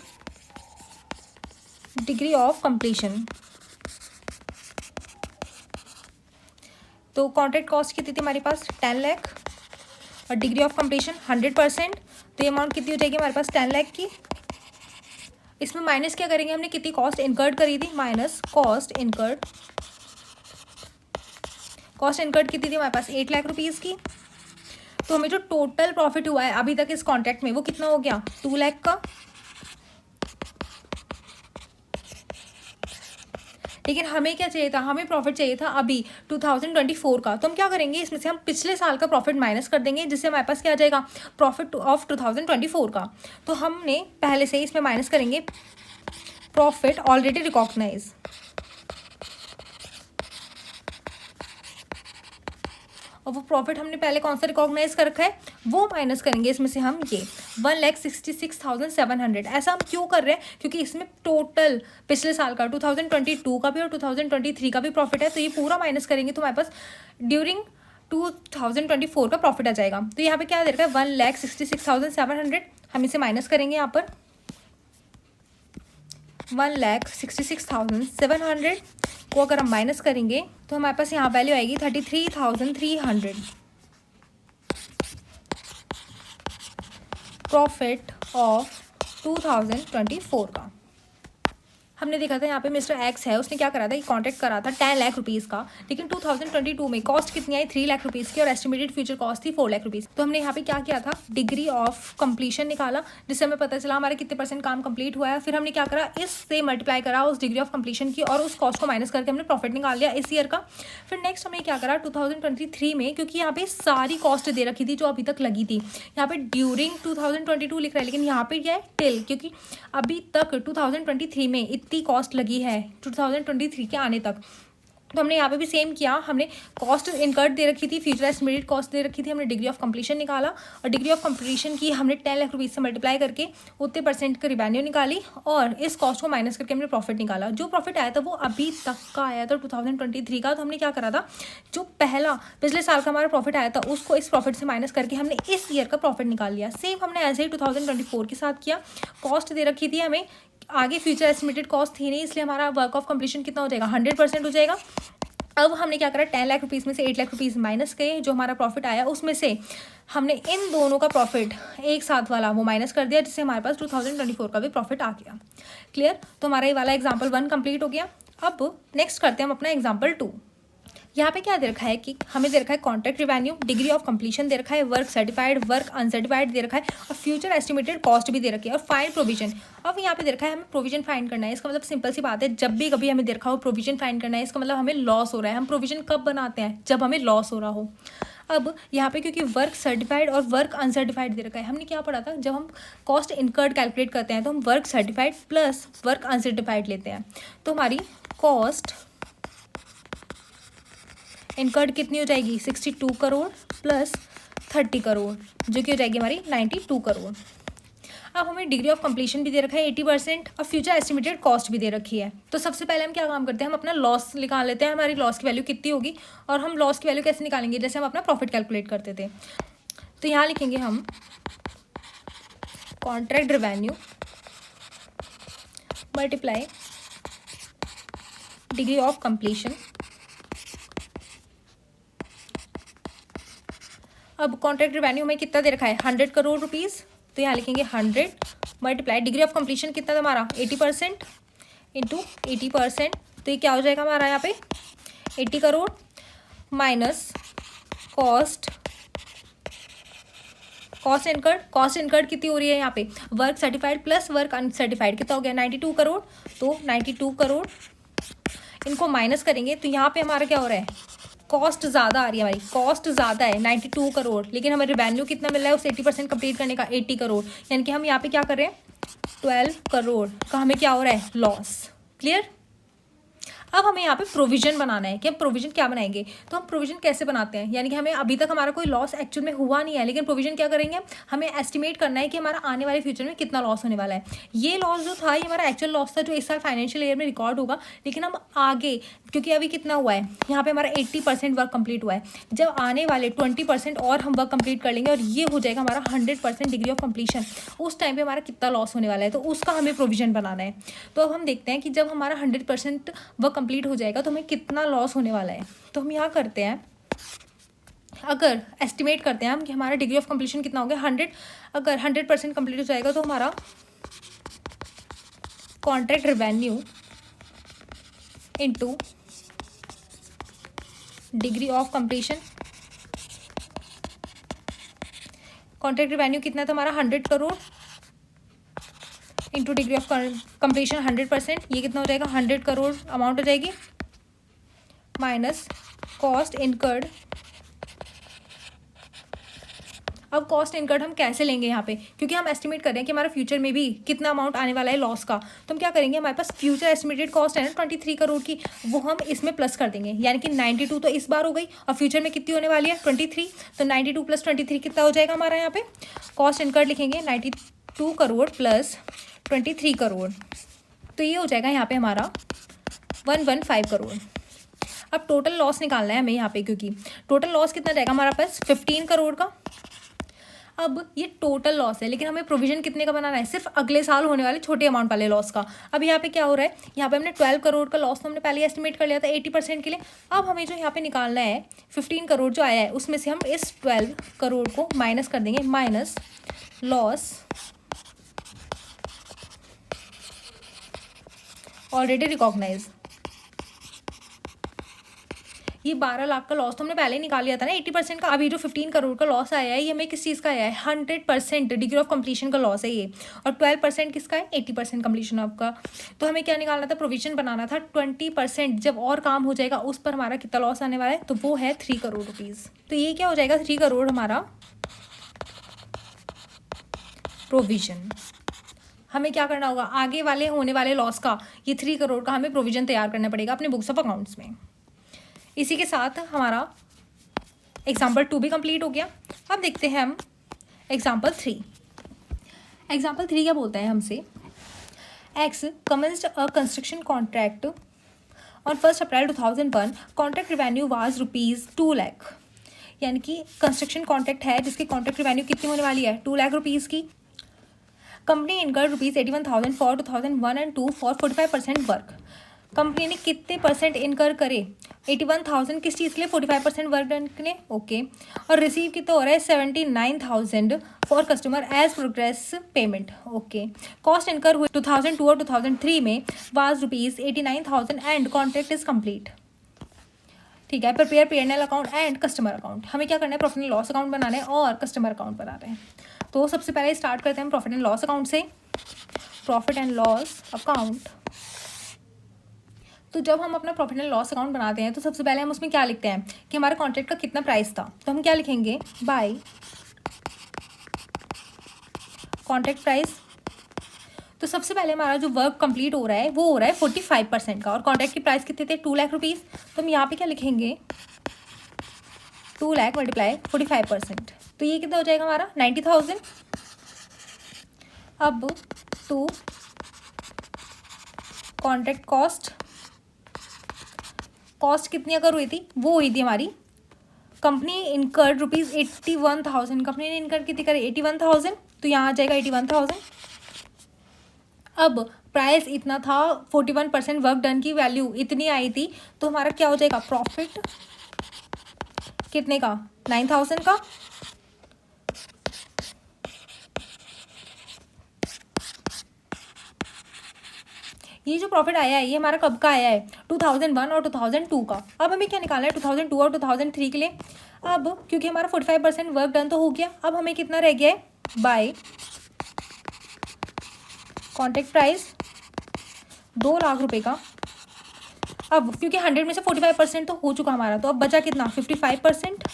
degree of completion. तो कॉन्ट्रैक्ट कॉस्ट कितनी थी हमारे पास 10 लाख, और डिग्री ऑफ कंप्लीशन 100%, तो ये अमाउंट कितनी हो जाएगी हमारे पास 10 लाख की। इसमें माइनस क्या करेंगे, हमने कितनी कॉस्ट इनकर्ड करी थी, minus cost incurred, cost incurred कितनी थी हमारे पास 8 लाख रुपीज़ की। तो हमें जो टोटल प्रॉफिट हुआ है अभी तक इस कॉन्ट्रैक्ट में वो कितना हो गया 2 लाख का। लेकिन हमें क्या चाहिए था, हमें प्रॉफिट चाहिए था अभी 2024 का। तो हम क्या करेंगे, इसमें से हम पिछले साल का प्रॉफिट माइनस कर देंगे, जिससे हमारे पास क्या आ जाएगा प्रॉफिट ऑफ 2024 का। तो हमने पहले से ही इसमें माइनस करेंगे प्रॉफिट ऑलरेडी रिकॉग्नाइज, और वो प्रॉफिट हमने पहले कौन सा रिकॉग्नाइज कर रखा है, वो माइनस करेंगे इसमें से हम ये 1,66,700। ऐसा हम क्यों कर रहे हैं, क्योंकि इसमें टोटल पिछले साल का 2022 का भी और 2023 का भी प्रॉफिट है, तो ये पूरा माइनस करेंगे तो हमारे पास ड्यूरिंग 2024 का प्रॉफिट आ जाएगा। तो यहाँ पे क्या दे रखा है 1,66,700, हम इसे माइनस करेंगे यहाँ पर 1,66,700 को अगर हम माइनस करेंगे तो हमारे पास यहाँ वैल्यू आएगी 33,300 प्रॉफिट ऑफ 2024 का। हमने देखा था यहाँ पे मिस्टर एक्स है, उसने क्या करा था कि कॉन्ट्रैक्ट करा था 10 लाख रुपीज़ का, लेकिन 2022 में कॉस्ट कितनी आई 3 लाख रुपीज़ की और एस्टिमेटेड फ्यूचर कॉस्ट थी 4 लाख रुपीज़। तो हमने यहाँ पे क्या किया था, डिग्री ऑफ कंप्लीशन निकाला, जिससे हमें पता चला हमारे कितने % काम कंप्लीट हुआ है। फिर हमने क्या करा, इससे मल्टीप्लाई करा उस डिग्री ऑफ कंप्लीशन की और उस कॉस्ट को माइनस करके हमने प्रॉफिट निकाल लिया इस ईयर का। फिर नेक्स्ट हमने क्या करा 2023 में, क्योंकि यहाँ पे सारी कॉस्ट दे रखी थी जो अभी तक लगी थी, यहाँ पे ड्यूरिंग 2022 लिख रहा है, लेकिन यहाँ पे क्या है टिल, क्योंकि अभी तक 2023 में इतनी कॉस्ट लगी है 2023 के आने तक। तो हमने यहाँ पे भी सेम किया, हमने कॉस्ट इनकर्ड दे रखी थी, फ्यूचर एस्टिमेटेड कॉस्ट दे रखी थी, हमने डिग्री ऑफ कंप्लीशन निकाला और डिग्री ऑफ कंप्लीशन की हमने 10 लाख रुपीज़ से मल्टीप्लाई करके उतने % का रिवेन्यू निकाली और इस कॉस्ट को माइनस करके हमने प्रॉफिट निकाला। जो प्रॉफिट आया था वो अभी तक का आया था 2023 का। तो हमने क्या करा था, जो पहला पिछले साल का हमारा प्रॉफिट आया था उसको इस प्रॉफिट से माइनस करके हमने इस ईयर का प्रॉफिट निकाल लिया। सेम हमने ऐसे ही 2024 के साथ किया, कॉस्ट दे रखी थी हमें, आगे फ्यूचर एस्टिमेटेड कॉस्ट थी नहीं, इसलिए हमारा वर्क ऑफ कंप्लीशन कितना हो जाएगा 100% हो जाएगा। अब हमने क्या करा 10 लाख रुपीज़ में से 8 लाख रुपीज़ माइनस किए, जो हमारा प्रॉफिट आया उसमें से हमने इन दोनों का प्रॉफिट एक साथ वाला वो माइनस कर दिया, जिससे हमारे पास 2024 का भी प्रॉफिट आ गया। क्लियर, तो हमारा ये वाला एग्जाम्पल 1 कंप्लीट हो गया। अब नेक्स्ट करते हैं हम अपना एग्जाम्पल 2। यहाँ पे क्या दे रखा है कि हमें दे रखा है contract revenue, degree of completion दे रखा है, वर्क सर्टिफाइड, वर्क अनसर्टिफाइड दे रखा है और फ्यूचर एस्टिमेटेड कॉस्ट भी दे रखी है और फाइंड प्रोविजन। अब यहाँ पे दे रखा है हमें प्रोविजन फाइंड करना है। इसका मतलब सिंपल सी बात है, जब भी कभी हमें दे रखा हो प्रोविजन फाइंड करना है, इसका मतलब हमें लॉस हो रहा है। हम प्रोविजन कब बनाते हैं, जब हमें लॉस हो रहा हो। अब यहाँ पे क्योंकि वर्क सर्टिफाइड और वर्क अनसर्टिफाइड दे रखा है, हमने क्या पढ़ा था, जब हम कॉस्ट इनकर्ड कैलकुलेट करते हैं तो हम work certified plus work uncertified लेते हैं। तो हमारी कॉस्ट इनकर्ड कितनी हो जाएगी 62 करोड़ प्लस 30 करोड़, जो कि हो जाएगी हमारी 92 करोड़। अब हमें डिग्री ऑफ कंप्लीशन भी दे रखा है 80% और फ्यूचर एस्टिमेटेड कॉस्ट भी दे रखी है। तो सबसे पहले हम क्या काम करते हैं, हम अपना लॉस निकाल लेते हैं, हमारी लॉस की वैल्यू कितनी होगी। और हम लॉस की वैल्यू कैसे निकालेंगे, जैसे हम अपना प्रॉफिट कैलकुलेट करते थे। तो यहाँ लिखेंगे हम contract revenue multiply degree of completion. अब कॉन्ट्रैक्ट रिवेन्यू में कितना दे रखा है 100 करोड़ रुपीज़, तो यहाँ लिखेंगे 100 मल्टीप्लाई डिग्री ऑफ कंप्लीशन कितना था हमारा 80% इंटू 80%, तो ये क्या हो जाएगा हमारा यहाँ पे 80 करोड़ माइनस कॉस्ट इनकर्ड कितनी हो रही है यहाँ पे, work certified plus work uncertified कितना हो गया 92 करोड़। तो 92 करोड़ इनको माइनस करेंगे तो यहाँ पे हमारा क्या हो रहा है, कॉस्ट ज़्यादा आ रही है, हमारी कॉस्ट ज़्यादा है 92 करोड़, लेकिन हमें रिवेन्यू कितना मिल रहा है उस 80% कंप्लीट करने का 80 करोड़, यानी कि हम यहाँ पे क्या कर रहे हैं 12 करोड़ का हमें क्या हो रहा है लॉस। क्लियर। अब हमें यहाँ पे प्रोविजन बनाना है कि हम प्रोविजन क्या बनाएंगे। तो हम प्रोविजन कैसे बनाते हैं, यानी कि हमें अभी तक हमारा कोई लॉस एक्चुअल में हुआ नहीं है, लेकिन प्रोविजन क्या करेंगे, हमें एस्टिमेट करना है कि हमारा आने वाले फ्यूचर में कितना लॉस होने वाला है। ये लॉस जो था ये हमारा एक्चुअल लॉस था जो इस साल फाइनेंशियल ईयर में रिकॉर्ड होगा, लेकिन हम आगे क्योंकि अभी कितना हुआ है यहाँ पे हमारा 80% वर्क कंप्लीट हुआ है, जब आने वाले 20% और हम वर्क कंप्लीट कर लेंगे और ये हो जाएगा हमारा 100% डिग्री ऑफ कंप्लीशन, उस टाइम पे हमारा कितना लॉस होने वाला है, तो उसका हमें प्रोविजन बनाना है। तो अब हम देखते हैं कि जब हमारा 100% वर्क कंप्लीट हो जाएगा तो हमें कितना लॉस होने वाला है। तो हम यहाँ करते हैं, अगर एस्टिमेट करते हैं हम कि हमारा डिग्री ऑफ कंप्लीशन कितना हो गया 100, अगर 100% कंप्लीट हो जाएगा तो हमारा contract revenue into degree of completion, contract revenue कितना था हमारा 100 crore into degree of completion 100%, ये कितना हो जाएगा 100 करोड़ अमाउंट हो जाएगी, माइनस कॉस्ट इनकर्ड अब कॉस्ट इनकर्ड हम कैसे लेंगे यहाँ पे, क्योंकि हम एस्टिमेट कर रहे हैं कि हमारा फ्यूचर में भी कितना अमाउंट आने वाला है लॉस का, तो हम क्या करेंगे, हमारे पास फ्यूचर एस्टिमेटेड कॉस्ट है ना 23 करोड़ की, वो हम इसमें प्लस कर देंगे, यानी कि 92 तो इस बार हो गई और फ्यूचर में कितनी होने वाली है 23, तो 92 + 23 कितना हो जाएगा हमारा यहाँ पे, कॉस्ट इनकर्ड लिखेंगे 92 करोड़ प्लस 23 करोड़, तो ये हो जाएगा यहाँ पे हमारा 115 करोड़। अब टोटल लॉस निकालना है हमें यहाँ पे, क्योंकि टोटल लॉस कितना रहेगा हमारा पास 15 करोड़ का। अब ये टोटल लॉस है, लेकिन हमें प्रोविजन कितने का बनाना है, सिर्फ अगले साल होने वाले छोटे अमाउंट वाले लॉस का। अब यहाँ पे क्या हो रहा है, यहाँ पे हमने 12 करोड़ का लॉस तो हमने पहले एस्टिमेट कर लिया था 80% के लिए। अब हमें जो यहाँ पे निकालना है 15 करोड़ जो आया है, उसमें से हम इस 12 करोड़ को माइनस कर देंगे, माइनस लॉस ऑलरेडी रिकॉग्नाइज। ये 12 लाख का लॉस तो हमने पहले ही निकाल लिया था ना 80% का। अभी जो 15 करोड़ का लॉस आया है, ये हमें किस चीज़ का आया है, 100% डिग्री ऑफ कंप्लीशन का लॉस है ये, और 12% किसका है, 80% कंप्लीशन आपका। तो हमें क्या निकालना था, प्रोविजन बनाना था 20%, जब और काम हो जाएगा उस पर हमारा कितना लॉस आने वाला है, तो वो है 3 करोड़ रुपीज़। तो ये क्या हो जाएगा, 3 करोड़ हमारा प्रोविजन। हमें क्या करना होगा, आगे वाले होने वाले लॉस का ये 3 करोड़ का हमें प्रोविजन तैयार करना पड़ेगा अपने बुक्स ऑफ अकाउंट्स में। इसी के साथ हमारा एग्जाम्पल 2 भी कंप्लीट हो गया। अब देखते हैं हम एग्जाम्पल 3। एग्जाम्पल 3 क्या बोलता है हमसे, x commenced a construction contract on 1 April 2001, contract revenue was ₹2 lakh, यानी कि कंस्ट्रक्शन कॉन्ट्रैक्ट है जिसकी कॉन्ट्रैक्ट रिवेन्यू कितनी होने वाली है, 2 लाख रुपीज़ की। Company incurred ₹81,000 for 2001 and 2 for 45% work. Company ने कितने परसेंट इनकर करे, 81,000 किस चीज़ के लिए, 45% वर्क डन के लिए, ओके। और रिसीव कितना हो रहा है, 79,000 for customer as progress payment, okay. Cost incur हुए 2002 और 2003 में was ₹89,000 and contract is complete. ठीक है, prepare P&L account and customer account. हमें क्या करना है, प्रॉफिट एंड लॉस अकाउंट बनाना है और कस्टमर अकाउंट बनाना है। तो सबसे पहले स्टार्ट करते हैं प्रॉफिट एंड लॉस अकाउंट से। प्रॉफिट एंड लॉस अकाउंट, तो जब हम अपना प्रॉफिट एंड लॉस अकाउंट बनाते हैं तो सबसे पहले हम उसमें क्या लिखते हैं कि हमारे कॉन्ट्रैक्ट का कितना प्राइस था, तो हम क्या लिखेंगे, बाय कॉन्ट्रैक्ट प्राइस। तो सबसे पहले हमारा जो वर्क कंप्लीट हो रहा है वो हो रहा है 45% का, और कॉन्ट्रैक्ट की प्राइस कितने थे, 2 लाख रुपीज़। तो हम यहाँ पे क्या लिखेंगे, 2 लाख मल्टीप्लाई 45%, तो ये कितना हो जाएगा हमारा 90,000। अब टू कॉन्ट्रैक्ट कॉस्ट, कॉस्ट कितनी अगर हुई थी, वो हुई थी हमारी, कंपनी इनकर्ड ₹81,000, कंपनी ने इनकर्ड कितनी करी 81,000, तो यहाँ आ जाएगा 81,000। अब प्राइस इतना था, 41% वर्क डन की वैल्यू इतनी आई थी, तो हमारा क्या हो जाएगा, प्रॉफिट कितने का, 9,000 का। ये जो प्रॉफिट आया है ये हमारा कब का आया है, 2001 और 2002 का। अब हमें क्या निकालना है, 2002 और 2003 के लिए। अब क्योंकि हमारा 45% वर्क डन तो हो गया, अब हमें कितना रह गया है, बाय कॉन्ट्रैक्ट प्राइस 2 लाख रुपए का। अब क्योंकि 100 में से 45% तो हो चुका हमारा, तो अब बचा कितना, 55%,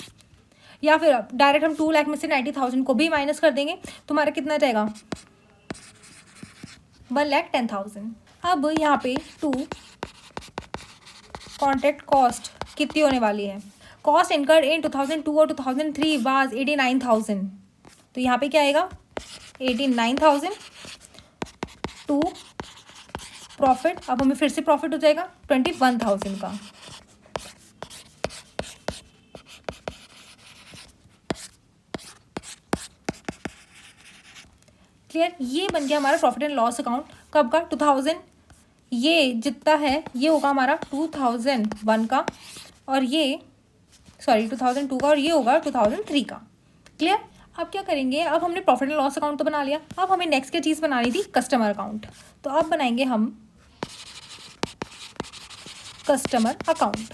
या फिर अब डायरेक्ट हम 2 लाख में से 90,000 को भी माइनस कर देंगे, तो हमारा कितना जाएगा, 1,10,000। अब यहाँ पे 2 कॉन्ट्रैक्ट कॉस्ट कितनी होने वाली है, कॉस्ट इनकर्ड इन 2002 और 2003 वाज 89,000, तो यहाँ पे क्या आएगा 89,000 टू प्रॉफिट। अब हमें फिर से प्रॉफिट हो जाएगा 21,000 का। क्लियर, ये बन गया हमारा प्रॉफिट एंड लॉस अकाउंट। कब का, 2000, ये जितना है ये होगा हमारा 2001 का, और ये 2002 का, और ये होगा 2003 का। क्लियर। अब क्या करेंगे, अब हमने प्रॉफिट एंड लॉस अकाउंट तो बना लिया, अब हमें नेक्स्ट क्या चीज़ बनानी थी, कस्टमर अकाउंट। तो अब बनाएंगे हम कस्टमर अकाउंट।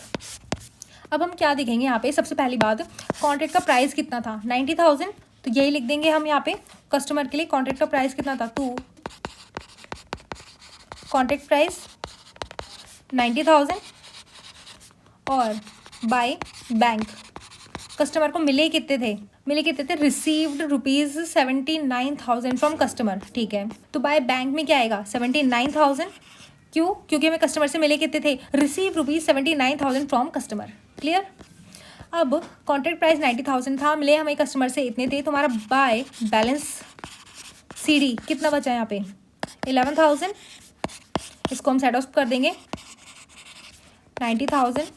अब हम क्या देखेंगे यहाँ पे, सबसे पहली बात कॉन्ट्रैक्ट का प्राइस कितना था, 90,000, तो यही लिख देंगे हम यहाँ पे कस्टमर के लिए। कॉन्ट्रैक्ट का प्राइस कितना था, तो कॉन्ट्रैक्ट प्राइस 90,000 और बाय बैंक, कस्टमर को मिले कितने थे, मिले कितने थे, रिसीव्ड ₹79,000 फ्रॉम कस्टमर, ठीक है। तो बाय बैंक में क्या आएगा, 79,000, क्यों, क्योंकि हमें कस्टमर से मिले कितने थे, रिसीव ₹79,000 फ्रॉम कस्टमर, क्लियर। अब कॉन्ट्रैक्ट प्राइस 90,000 था, मिले हमें कस्टमर से इतने थे, तो हमारा बाय बैलेंस CD कितना बचा है यहाँ पे, 11,000। इसको हम सेट ऑफ कर देंगे, 90,000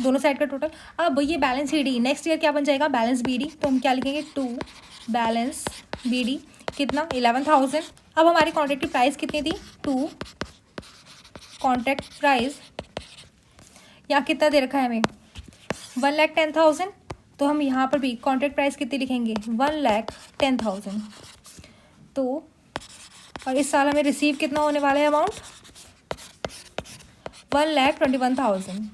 दोनों साइड का टोटल। अब ये बैलेंस CD नेक्स्ट ईयर क्या बन जाएगा, बैलेंस BD, तो हम क्या लिखेंगे, टू बैलेंस BD कितना, 11,000। अब हमारी कॉन्ट्रैक्ट की प्राइस कितनी थी, 2 कॉन्ट्रैक्ट प्राइस, यहाँ कितना दे रखा है हमें, 1,10,000। तो हम यहाँ पर भी कॉन्ट्रैक्ट प्राइस कितनी लिखेंगे, 1,10,000। तो और इस साल हमें रिसीव कितना होने वाला है अमाउंट, 1,21,000।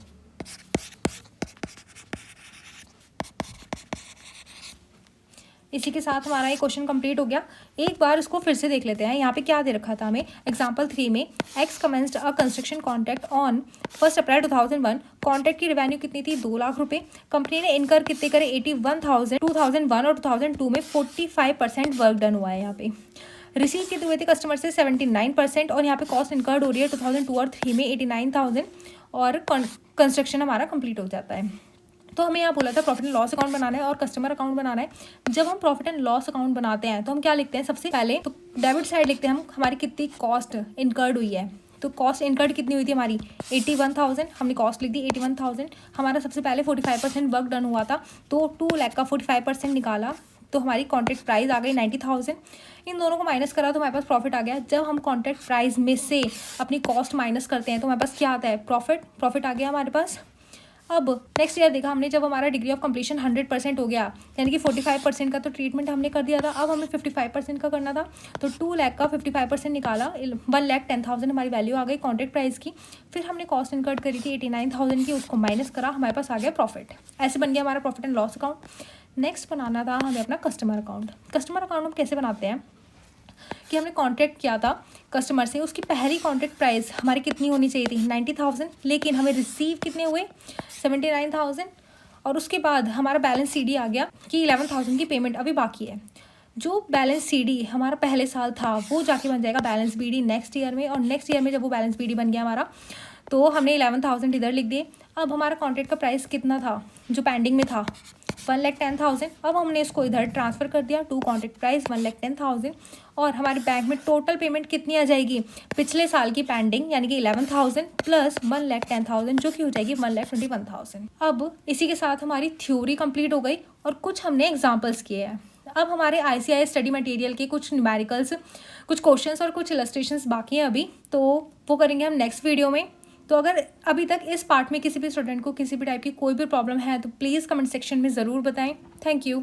इसी के साथ हमारा ये क्वेश्चन कंप्लीट हो गया। एक बार इसको फिर से देख लेते हैं, यहाँ पे क्या दे रखा था हमें, एग्जाम्पल 3 में x commenced a construction contract on 1 April 2001। Contract की रेवेन्यू कितनी थी, 2 लाख रुपए। कंपनी ने इनकर कितने करे, 81,000 2001 और 2002 में 45% वर्क डन हुआ है। यहाँ पे रिसीव कितने हुए थे कस्टमर से, 79%, और यहाँ पे कॉस्ट इनकर्ड हो रही है 2002 और 3 में 89,000, और कंस्ट्रक्शन हमारा कंप्लीट हो जाता है। तो हमें यहाँ बोला था प्रॉफिट एंड लॉस अकाउंट बनाना है और कस्टमर अकाउंट बनाना है। जब हम प्रॉफिट एंड लॉस अकाउंट बनाते हैं तो हम क्या लिखते हैं, सबसे पहले तो डेबिट साइड लिखते हैं हम, हमारी कितनी कॉस्ट इनकर्ड हुई है। तो कॉस्ट इनकर्ड कितनी हुई थी हमारी, 81,000, हमने कॉस्ट लिख दी 81,000। हमारा सबसे पहले 45% वर्क डन हुआ था, तो 2 लाख का 45% निकाला, तो हमारी कॉन्ट्रैक्ट प्राइस आ गई 90,000। इन दोनों को माइनस करा तो हमारे पास प्रॉफिट आ गया। जब हम कॉन्ट्रैक्ट प्राइस में से अपनी कॉस्ट माइनस करते हैं तो हमारे पास क्या आता है, प्रॉफिट आ गया हमारे पास। अब नेक्स्ट ईयर देखा हमने, जब हमारा डिग्री ऑफ कंप्लीशन 100% हो गया, यानी कि 45% का तो ट्रीटमेंट हमने कर दिया था, अब हमें 55% का करना था। तो 2 लाख का 55% निकाला, 1,10,000 हमारी वैल्यू आ गई कॉन्ट्रैक्ट प्राइस की। फिर हमने कॉस्ट इनकर्ड करी थी 89,000 की, उसको माइनस करा, हमारे पास आ गया प्रॉफिट। ऐसे बन गया हमारा profit and loss account. Next बनाना था हमें अपना कस्टमर अकाउंट। कस्टमर अकाउंट हम कैसे बनाते हैं कि हमने कॉन्ट्रैक्ट किया था कस्टमर से, उसकी पहली कॉन्ट्रैक्ट प्राइस हमारी कितनी होनी चाहिए थी, 90,000, लेकिन हमें रिसीव कितने हुए, 79,000। और उसके बाद हमारा बैलेंस CD आ गया कि 11,000 की पेमेंट अभी बाकी है। जो बैलेंस CD हमारा पहले साल था वो जाके बन जाएगा बैलेंस BD नेक्स्ट ईयर में, और नेक्स्ट ईयर में जब वो बैलेंस BD बन गया हमारा, तो हमने 11,000 इधर लिख दिए। अब हमारा कॉन्ट्रैक्ट का प्राइस कितना था जो पेंडिंग में था, 1,10,000। अब हमने इसको इधर ट्रांसफ़र कर दिया, टू कॉन्ट्रैक्ट प्राइस 1,10,000, और हमारे बैंक में टोटल पेमेंट कितनी आ जाएगी, पिछले साल की पेंडिंग यानी कि 11,000 प्लस 1,10,000, जो कि हो जाएगी 1,21,000। अब इसी के साथ हमारी थ्योरी कंप्लीट हो गई और कुछ हमने एग्जाम्पल्स किए हैं। अब हमारे ICAI स्टडी मटेरियल के कुछ न्यूमेरिकल्स, कुछ क्वेश्चंस और कुछ इलस्ट्रेशंस बाकी हैं अभी, तो वो करेंगे हम नेक्स्ट वीडियो में। तो अगर अभी तक इस पार्ट में किसी भी स्टूडेंट को किसी भी टाइप की कोई भी प्रॉब्लम है तो प्लीज़ कमेंट सेक्शन में ज़रूर बताएं। Thank you.